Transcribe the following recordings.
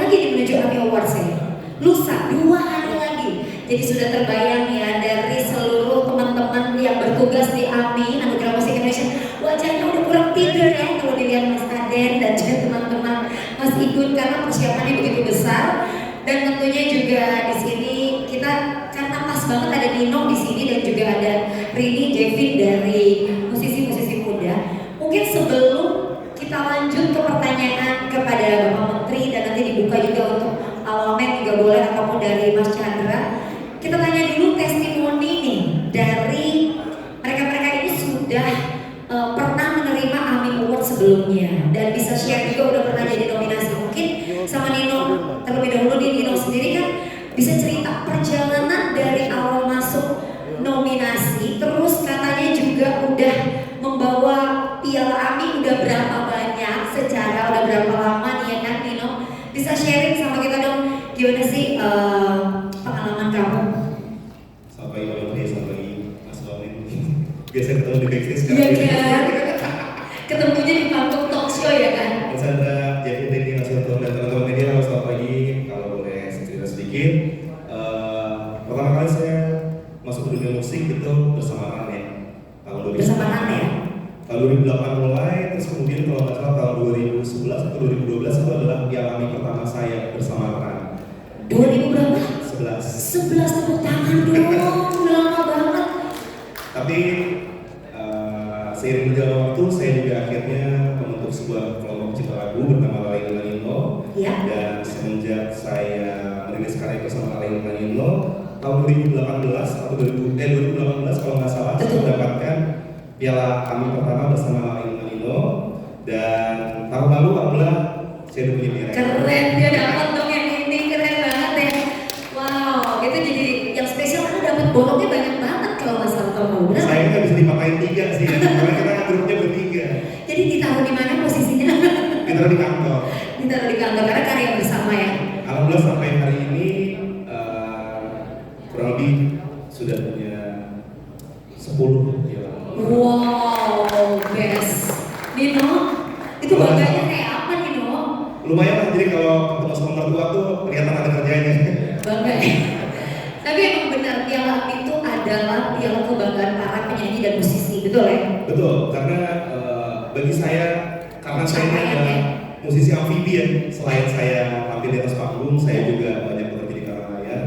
lagi nih menuju AMI Awards ya. Lusa 2 hari lagi. Jadi sudah terbayang ya dari seluruh teman-teman yang bertugas di AMI Anugerah Musik Indonesia. Wajahnya udah kurang tidur ya kalau dilihat Mas Aden dan juga teman-teman Mas Igun karena persiapannya begitu besar. Dan tentunya juga di sini kita karena pas banget ada Nino di sini dan juga ada Rini Jevin dari musisi-musisi muda. Mungkin sebelum kita lanjut ke pertanyaan kepada Bapak Menteri dan nanti dibuka juga untuk Alwamen juga boleh ataupun dari Mas Chandra. Kita tanya dulu testimoni nih dari mereka-mereka ini sudah pernah menerima AMI Award sebelumnya dan bisa share juga udah pernah jadi nominasi. Mungkin sama Nino terlebih dahulu nih, Nino sendiri kan bisa cerita perjalanan dari awal masuk nominasi, terus katanya juga udah membawa piala AMI udah berapa banyak, secara udah berapa lama nih ya kan Nino? Bisa sharing sama kita dong gimana sih pengalaman kamu? Selamat pagi Mbak Menteri, selamat pagi Mas Wamen. Biasa ketemu di backstage kan? Iya kan? Ketemunya di panggung talk show ya kan? Mas Chandra, Jevin, Rini, Mas Yoto, dan teman-teman media, selamat pagi. Kalau boleh cerita sedikit, pertama kali saya masuk ke dunia musik itu bersama Ran ya. Tahun 2000. Bersama Ran ya? Tahun 2008 mulai, terus kemudian kalau nggak salah tahun 2011 atau 2012 itu adalah piala AMI pertama saya bersama Ran. 2000 berapa? 11. 11 tepuk tangan dong, lama banget. Tapi seiring berjalan waktu, saya juga akhirnya membentuk sebuah kelompok pencipta lagu bernama Lalai Lanino. Ya. Dan semenjak saya merilis karya bersama Lalai Lanino, tahun 2018 atau 2018 kalau nggak salah, saya mendapatkan piala AMI pertama bersama Lalai Lanino. Dan tahun lalu alhamdulillah saya udah punya piala. Keren, dia dapat dong yang ini, keren banget ya. Wow, itu jadi yang spesial karena dapat borongnya banyak banget kalau Mas Antomo. Benar? Saya nggak bisa dipakai 3 sih, karena kita grupnya bertiga. Jadi ditaruh di mana posisinya? Ditaruh di kantor. Ditaruh di kantor karena karya bersama ya. Alhamdulillah sampai hari ini kurang lebih sudah punya 10 piala. Wow, best. Nino, itu bangganya kayak apa Nino? Lumayan lah, jadi kalau ketemu sama mertua tuh kelihatan ada kerjanya. Bangga ya. Tapi emang benar piala itu adalah piala kebanggaan para penyanyi dan musisi, betul ya? Betul, karena bagi saya, karena saya ini adalah musisi amfibi ya, selain saya tampil di atas panggung, saya juga banyak bekerja di belakang layar.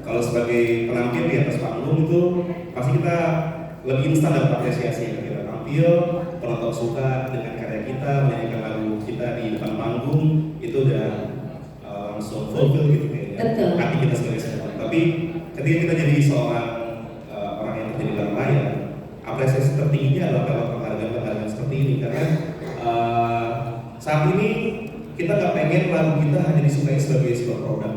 Kalau sebagai penampil di atas panggung itu pasti kita lebih instan dapat apresiasi. Kita tampil, penonton suka dengan karya kita, menyanyikan lagu kita di depan panggung, itu udah langsung fulfill gitu kayaknya. Hati kita sebagai seorang. Tapi ketika kita jadi seorang orang yang terjadi dalam layar, apresiasi tertingginya adalah lewat penghargaan-penghargaan seperti ini, karena saat ini kita nggak pengen lagu kita hanya disukai sebagai sebuah produk.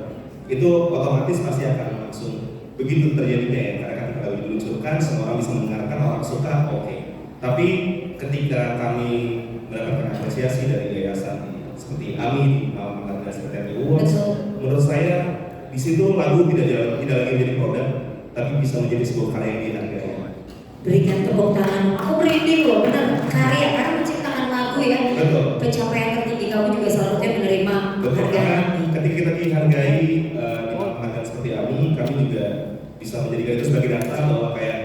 Itu otomatis pasti akan langsung begitu terjadinya ya, karena kan kita diluncurkan, semua orang bisa mendengarkan, orang suka, oke. Tapi ketika kami mendapatkan apresiasi dari yayasan seperti AMI di malam penghargaan seperti AMI Awards, menurut saya di situ lagu tidak lagi menjadi produk, tapi bisa menjadi sebuah karya yang dihargai. Berikan tepuk tangan. Aku merinding loh, benar karya karena menciptakan lagu ya. Betul. Pencapaian tertinggi kamu juga seharusnya menerima penghargaan. Ketika kita dihargai di penghargaan seperti AMI, kami juga bisa menjadikan itu sebagai data bahwa kayak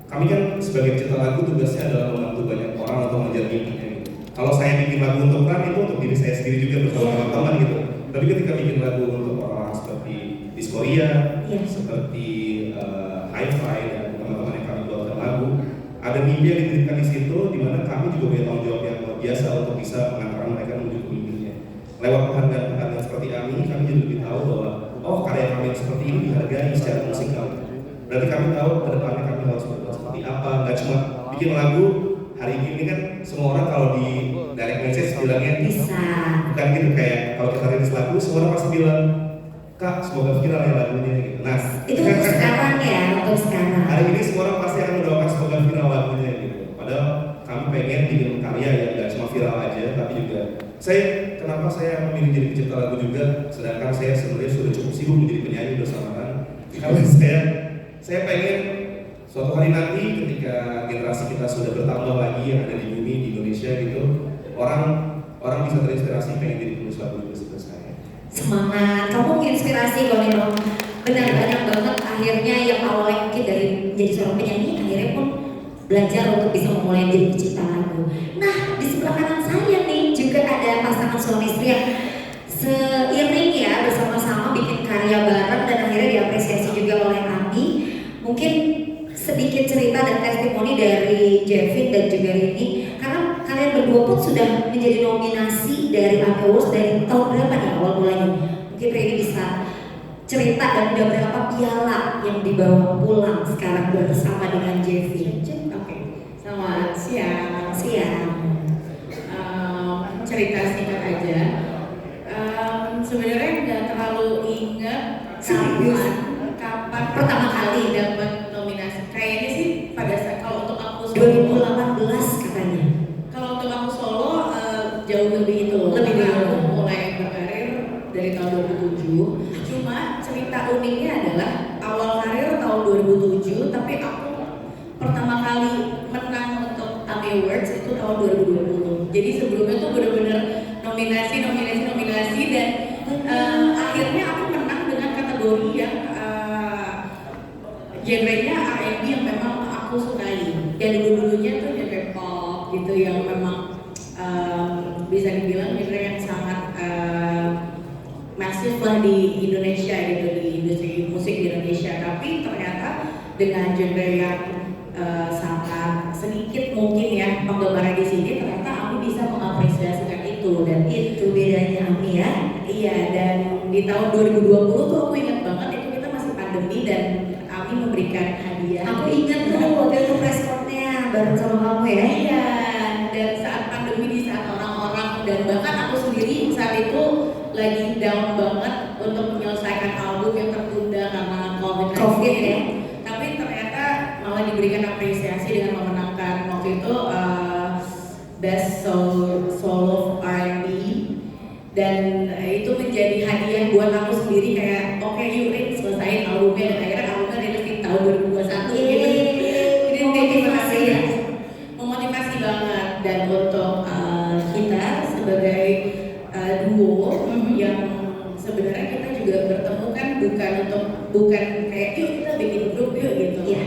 kami kan sebagai pencipta lagu tugasnya adalah membantu banyak orang untuk mengejar mimpinya gitu. Kalau saya bikin lagu untuk Ran itu untuk diri saya sendiri juga bersama teman-teman gitu. Tapi ketika bikin lagu untuk orang-orang seperti Diskoria, seperti Hi-Fi dan teman-teman yang kami buatkan lagu, ada mimpi yang dititipkan di situ, di mana kami juga punya tanggung jawab yang luar biasa untuk bisa mengantarkan mereka menuju ke mimpinya. Lewat penghargaan-penghargaan seperti AMI, kami jadi lebih tahu bahwa oh karya kami seperti ini dihargai secara musikal. Berarti kami tahu ke depannya kami harus berbuat seperti apa. Gak cuma bikin lagu hari ini kan semua orang kalau di direct message bilangnya bisa. Bukan gitu, kayak kalau kita rilis lagu semua orang pasti bilang Kak, semoga viral ya lagunya gitu. Nah, itu untuk sekarang ya, untuk sekarang. Hari ini semua orang pasti akan mendoakan semoga viral lagunya gitu. Padahal kami pengen bikin karya yang gak cuma viral aja, tapi juga kenapa saya memilih jadi pencipta lagu juga, sedangkan saya sebenarnya sudah cukup sibuk menjadi penyanyi bersama Ran. Karena saya pengen suatu hari nanti ketika generasi kita sudah bertambah lagi yang ada di bumi di Indonesia gitu, orang bisa terinspirasi pengen jadi penulis lagu juga seperti saya. semangat, kamu inspirasi kok nih dong. Benar banyak banget akhirnya yang awalnya mungkin dari jadi seorang penyanyi akhirnya pun belajar untuk bisa memulai jadi pecinta lagu. Nah di sebelah kanan saya nih juga ada pasangan suami istri yang seiring ya bersama-sama bikin karya bareng dan akhirnya diapresiasi juga oleh Ami. Mungkin sedikit cerita dan testimoni dari Jevin dan juga Rini karena kalian berdua pun sudah menjadi nominasi dari AMI Awards dari tahun berapa nih awal mulanya? Mungkin Rini bisa cerita dan udah berapa piala yang dibawa pulang sekarang bersama dengan Jevin. Oke, selamat siang. Siang. Cerita singkat aja. Sebenarnya nggak terlalu ingat kapan Pertama kali dapat nominasi. Kayaknya sih pada saat kalau untuk aku 2018 katanya. Kalau untuk aku solo jauh lebih itu. Lebih Karena dulu. aku mulai berkarir dari tahun 2007. Cuma cerita uniknya adalah awal karir tahun 2007, tapi aku pertama kali menang untuk AMI Awards itu tahun 2020. Jadi sebelumnya tuh bener-bener nominasi dan akhirnya aku menang dengan kategori yang genrenya R&B yang memang aku sukai. Yang dulu-dulunya tuh genre pop gitu yang memang bisa dibilang genre yang sangat masif lah di Indonesia gitu, di industri musik di Indonesia. Tapi ternyata dengan genre yang sangat sedikit mungkin ya penggemarnya di sini, ternyata Ami bisa mengapresiasikan itu dan Itu bedanya Ami ya. iya, dan di tahun 2020 tuh aku ingat banget itu kita masih pandemi dan Ami memberikan hadiah. Aku ingat tuh waktu itu press con-nya bareng sama kamu ya. Iya, dan saat pandemi di saat orang-orang dan bahkan aku sendiri saat itu lagi down banget untuk menyelesaikan album yang tertunda karena COVID ya. Tapi ternyata malah diberikan apresiasi dengan memenangkan waktu itu Best Solo R&B dan itu menjadi hadiah buat aku sendiri kayak oke yuk Rin selesain albumnya dan akhirnya albumnya rilis di tahun 2021 gitu. Jadi Memotivasi ya. memotivasi banget dan untuk kita sebagai duo yang sebenarnya kita juga bertemu kan bukan kayak yuk kita bikin grup yuk gitu. Iya.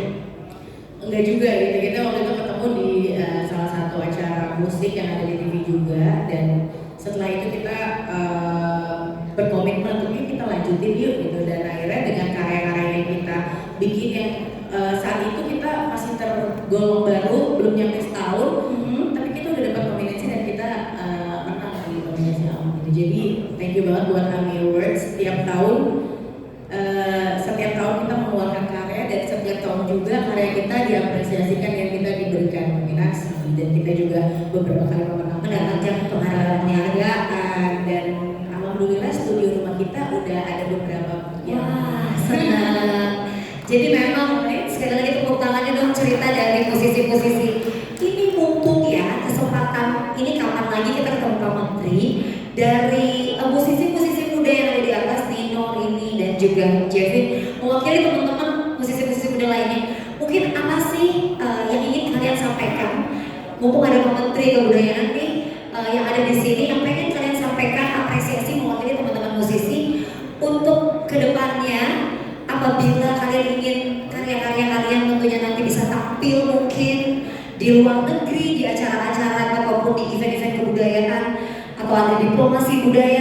Enggak juga gitu, kita waktu itu ketemu di salah satu acara musik yang ada di TV juga dan setelah itu kita berkomitmen untuk yuk kita lanjutin yuk gitu dan akhirnya dengan karya-karya yang kita bikin yang saat itu kita masih tergolong baru belum nyampe setahun tapi kita udah dapat nominasi dan kita menang di nominasi AMI gitu. Jadi thank you banget buat AMI Awards setiap tahun kita mengeluarkan karya dan setiap tahun juga karya kita diapresiasikan dan kita diberikan nominasi dan kita juga beberapa kali mendapatkan penghargaan dan alhamdulillah studio rumah kita udah ada beberapa Wah, senang. Jadi memang sekali lagi tepuk tangannya dong cerita dari musisi-musisi. Ini mumpung ya kesempatan ini kapan lagi kita ketemu Pak Menteri dari musisi-musisi muda yang ada di atas Nino, Rini dan juga Jevin mewakili teman-teman musisi-musisi muda lainnya. Mungkin apa sih yang ingin kalian sampaikan? Mumpung ada Pak Menteri Kebudayaan nih yang ada di sini yang pengen kalian sampaikan apresiasi mewakili teman-teman musisi untuk kedepannya apabila kalian ingin karya-karya kalian tentunya nanti bisa tampil mungkin di luar negeri di acara-acara ataupun di event-event kebudayaan atau ada diplomasi budaya